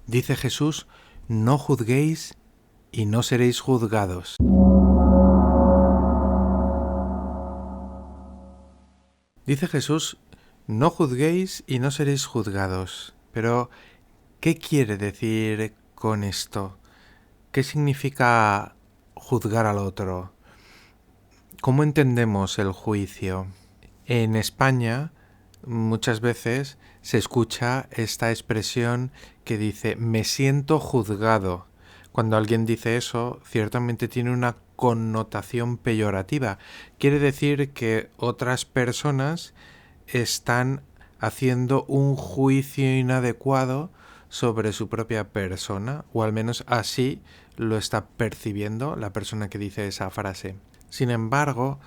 Dice Jesús, no juzguéis y no seréis juzgados. Dice Jesús, no juzguéis y no seréis juzgados. Pero, ¿qué quiere decir con esto? ¿Qué significa juzgar al otro? ¿Cómo entendemos el juicio? En España, muchas veces se escucha esta expresión que dice, me siento juzgado. Cuando alguien dice eso, ciertamente tiene una connotación peyorativa. Quiere decir que otras personas están haciendo un juicio inadecuado sobre su propia persona, o al menos así lo está percibiendo la persona que dice esa frase. Sin embargo,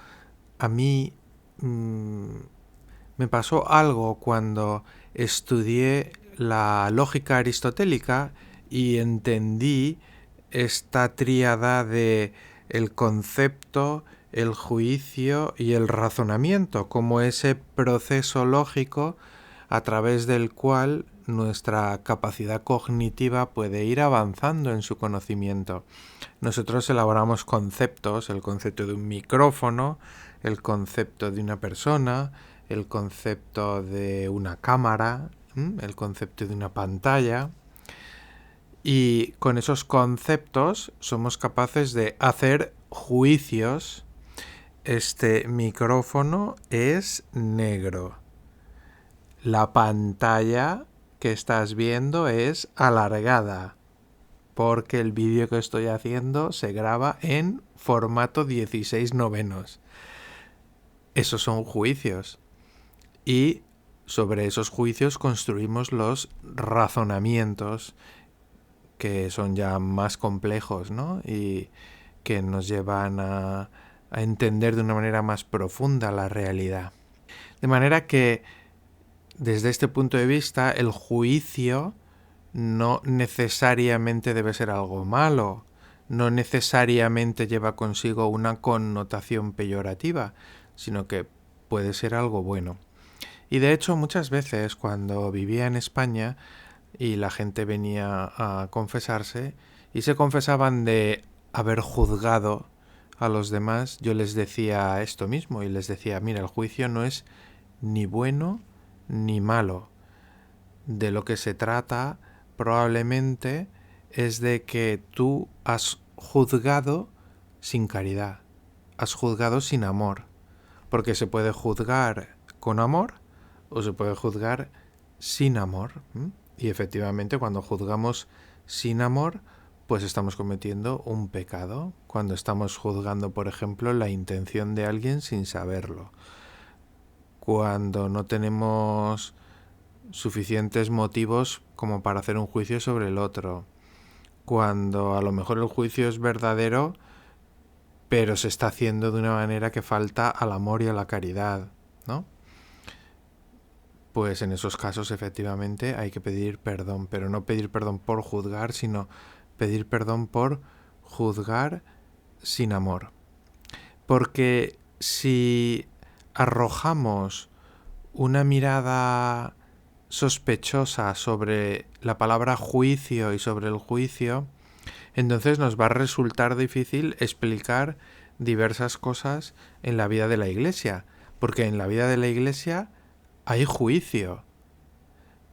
a mí me pasó algo cuando estudié la lógica aristotélica y entendí esta tríada de el concepto, el juicio y el razonamiento como ese proceso lógico a través del cual nuestra capacidad cognitiva puede ir avanzando en su conocimiento. Nosotros elaboramos conceptos, el concepto de un micrófono, el concepto de una persona, el concepto de una cámara, el concepto de una pantalla, y con esos conceptos somos capaces de hacer juicios. Este micrófono es negro. La pantalla que estás viendo es alargada, porque el vídeo que estoy haciendo se graba en formato 16:9. Esos son juicios. Y sobre esos juicios construimos los razonamientos, que son ya más complejos, ¿no? Y que nos llevan a entender de una manera más profunda la realidad. De manera que, desde este punto de vista, el juicio no necesariamente debe ser algo malo, no necesariamente lleva consigo una connotación peyorativa, sino que puede ser algo bueno. Y de hecho, muchas veces cuando vivía en España y la gente venía a confesarse y se confesaban de haber juzgado a los demás, yo les decía esto mismo y les decía, mira, el juicio no es ni bueno ni malo. De lo que se trata probablemente es de que tú has juzgado sin caridad, has juzgado sin amor, porque se puede juzgar con amor o se puede juzgar sin amor. Y efectivamente, cuando juzgamos sin amor, pues estamos cometiendo un pecado. Cuando estamos juzgando, por ejemplo, la intención de alguien sin saberlo. Cuando no tenemos suficientes motivos como para hacer un juicio sobre el otro. Cuando a lo mejor el juicio es verdadero, pero se está haciendo de una manera que falta al amor y a la caridad, ¿no? Pues en esos casos efectivamente hay que pedir perdón, pero no pedir perdón por juzgar, sino pedir perdón por juzgar sin amor. Porque si arrojamos una mirada sospechosa sobre la palabra juicio y sobre el juicio, entonces nos va a resultar difícil explicar diversas cosas en la vida de la Iglesia, porque en la vida de la Iglesia hay juicio.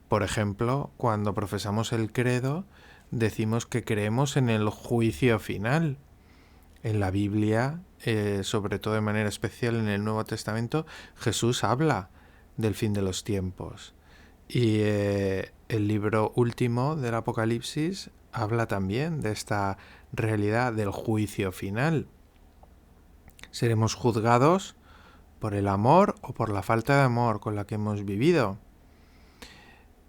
Por ejemplo, cuando profesamos el credo, decimos que creemos en el juicio final. En la Biblia, sobre todo de manera especial en el Nuevo Testamento, Jesús habla del fin de los tiempos. Y el libro último del Apocalipsis habla también de esta realidad del juicio final. Seremos juzgados por el amor o por la falta de amor con la que hemos vivido.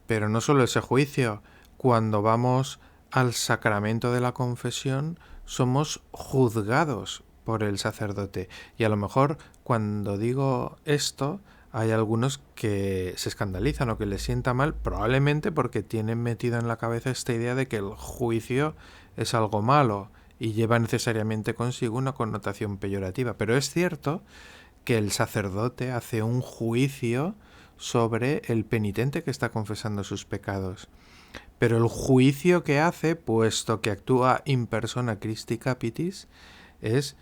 Pero no solo ese juicio, cuando vamos al sacramento de la confesión, somos juzgados por el sacerdote. Y a lo mejor cuando digo esto, hay algunos que se escandalizan o que les sienta mal, probablemente porque tienen metida en la cabeza esta idea de que el juicio es algo malo y lleva necesariamente consigo una connotación peyorativa. Pero es cierto que el sacerdote hace un juicio sobre el penitente que está confesando sus pecados. Pero el juicio que hace, puesto que actúa in persona Christi Capitis, es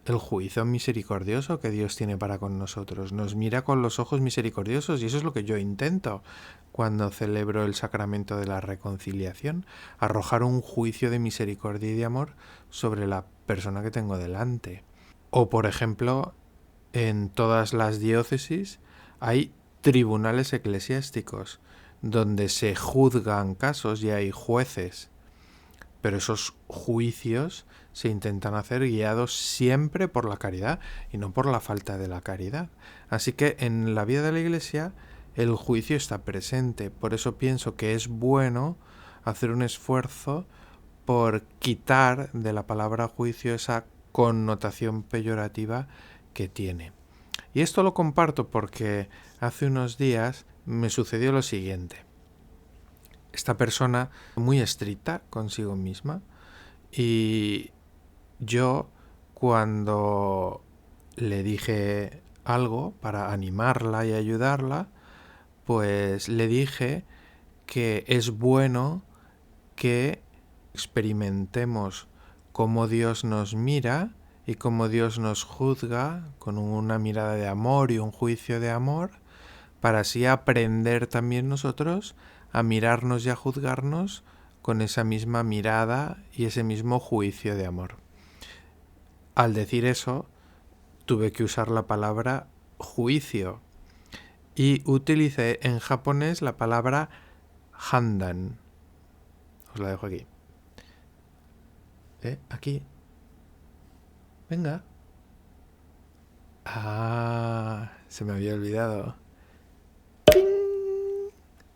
el juicio misericordioso que Dios tiene para con nosotros. Nos mira con los ojos misericordiosos y eso es lo que yo intento cuando celebro el sacramento de la reconciliación, arrojar un juicio de misericordia y de amor sobre la persona que tengo delante. O, por ejemplo, en todas las diócesis hay tribunales eclesiásticos donde se juzgan casos y hay jueces, pero esos juicios se intentan hacer guiados siempre por la caridad y no por la falta de la caridad. Así que en la vida de la Iglesia el juicio está presente, por eso pienso que es bueno hacer un esfuerzo por quitar de la palabra juicio esa connotación peyorativa que tiene. Y esto lo comparto porque hace unos días me sucedió lo siguiente. Esta persona muy estricta consigo misma y yo cuando le dije algo para animarla y ayudarla, pues le dije que es bueno que experimentemos cómo Dios nos mira y cómo Dios nos juzga con una mirada de amor y un juicio de amor, para así aprender también nosotros a mirarnos y a juzgarnos con esa misma mirada y ese mismo juicio de amor. Al decir eso, tuve que usar la palabra juicio y utilicé en japonés la palabra handan. Os la dejo aquí. Aquí. Venga. Se me había olvidado.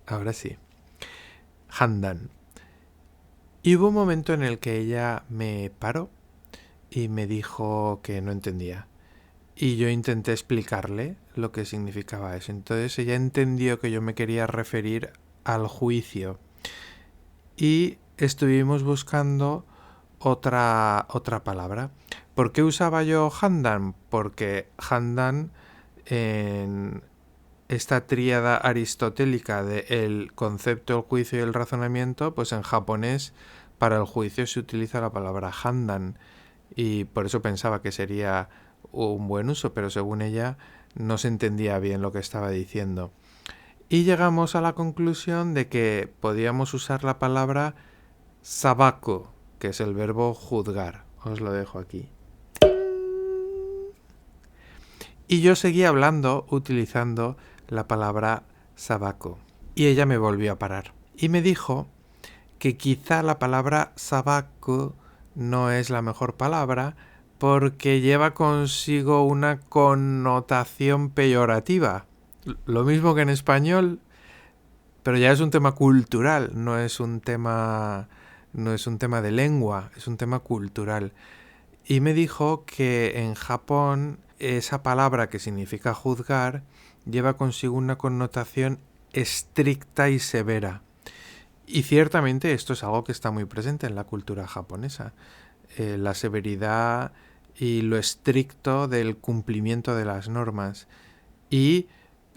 Ahora sí. Handan. Y hubo un momento en el que ella me paró y me dijo que no entendía. Y yo intenté explicarle lo que significaba eso. Entonces ella entendió que yo me quería referir al juicio. Y estuvimos buscando otra palabra. ¿Por qué usaba yo handan? Porque handan en esta tríada aristotélica del concepto, el juicio y el razonamiento, pues en japonés para el juicio se utiliza la palabra handan y por eso pensaba que sería un buen uso, pero según ella no se entendía bien lo que estaba diciendo. Y llegamos a la conclusión de que podíamos usar la palabra sabaku, que es el verbo juzgar. Os lo dejo aquí. Y yo seguí hablando utilizando la palabra sabaku. Y ella me volvió a parar. Y me dijo que quizá la palabra sabaku no es la mejor palabra porque lleva consigo una connotación peyorativa. Lo mismo que en español, pero ya es un tema cultural, no es un tema de lengua, es un tema cultural. Y me dijo que en Japón esa palabra que significa juzgar lleva consigo una connotación estricta y severa. Y ciertamente esto es algo que está muy presente en la cultura japonesa. La severidad y lo estricto del cumplimiento de las normas. Y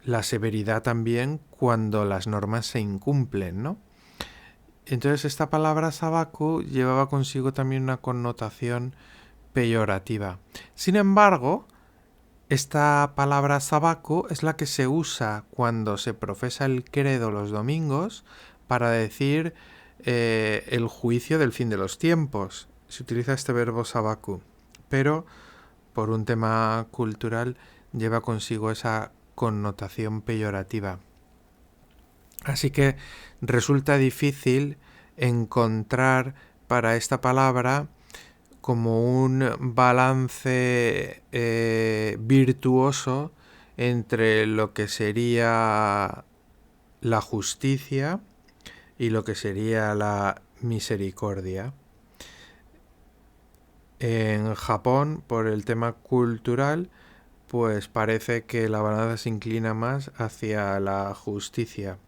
la severidad también cuando las normas se incumplen, ¿no? Entonces esta palabra sabaku llevaba consigo también una connotación peyorativa. Sin embargo, esta palabra sabaku es la que se usa cuando se profesa el credo los domingos para decir el juicio del fin de los tiempos. Se utiliza este verbo sabaku, pero por un tema cultural lleva consigo esa connotación peyorativa. Así que resulta difícil encontrar para esta palabra como un balance virtuoso entre lo que sería la justicia y lo que sería la misericordia. En Japón, por el tema cultural, pues parece que la balanza se inclina más hacia la justicia.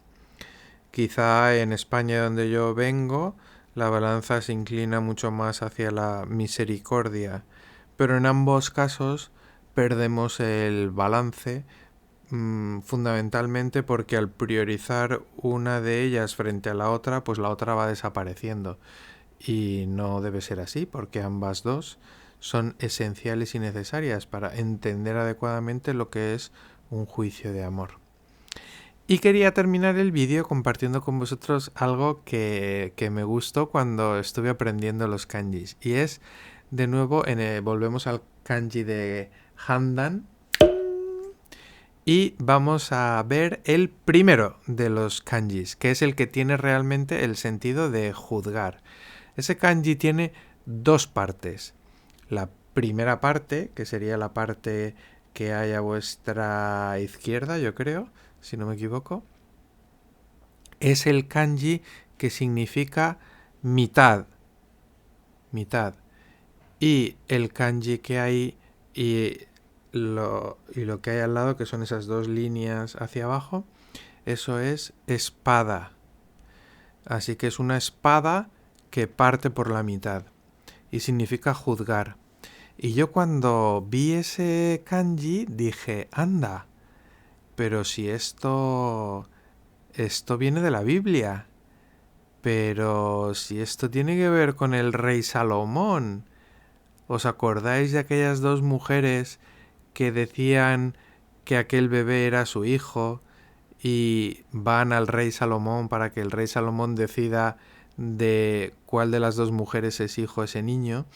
Quizá en España, donde yo vengo, la balanza se inclina mucho más hacia la misericordia, pero en ambos casos perdemos el balance fundamentalmente porque al priorizar una de ellas frente a la otra, pues la otra va desapareciendo. Y no debe ser así, porque ambas dos son esenciales y necesarias para entender adecuadamente lo que es un juicio de amor. Y quería terminar el vídeo compartiendo con vosotros algo que me gustó cuando estuve aprendiendo los kanjis. Y es, de nuevo, volvemos al kanji de Handan. Y vamos a ver el primero de los kanjis, que es el que tiene realmente el sentido de juzgar. Ese kanji tiene dos partes. La primera parte, que sería la parte que hay a vuestra izquierda, yo creo, si no me equivoco, es el kanji que significa mitad. Mitad. Y el kanji que hay y lo que hay al lado, que son esas dos líneas hacia abajo, eso es espada. Así que es una espada que parte por la mitad y significa juzgar. Y yo cuando vi ese kanji dije, anda, pero si esto viene de la Biblia, pero si esto tiene que ver con el rey Salomón. ¿Os acordáis de aquellas dos mujeres que decían que aquel bebé era su hijo y van al rey Salomón para que el rey Salomón decida de cuál de las dos mujeres es hijo ese niño?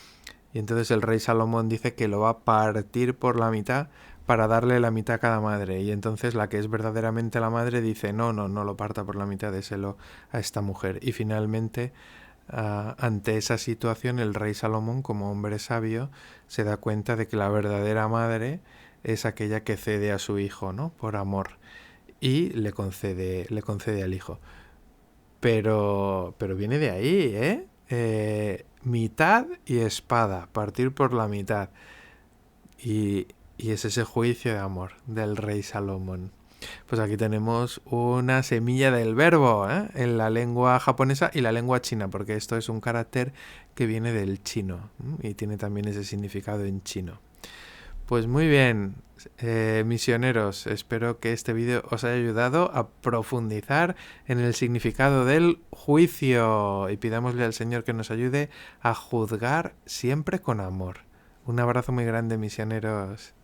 Y entonces el rey Salomón dice que lo va a partir por la mitad para darle la mitad a cada madre. Y entonces la que es verdaderamente la madre dice, no lo parta por la mitad, déselo a esta mujer. Y finalmente, ante esa situación, el rey Salomón, como hombre sabio, se da cuenta de que la verdadera madre es aquella que cede a su hijo, ¿no? Por amor. Y le concede al hijo. Pero viene de ahí, mitad y espada, partir por la mitad. Y es ese juicio de amor del rey Salomón. Pues aquí tenemos una semilla del verbo, en la lengua japonesa y la lengua china, porque esto es un carácter que viene del chino y tiene también ese significado en chino. Pues muy bien, misioneros, espero que este vídeo os haya ayudado a profundizar en el significado del juicio y pidámosle al Señor que nos ayude a juzgar siempre con amor. Un abrazo muy grande, misioneros.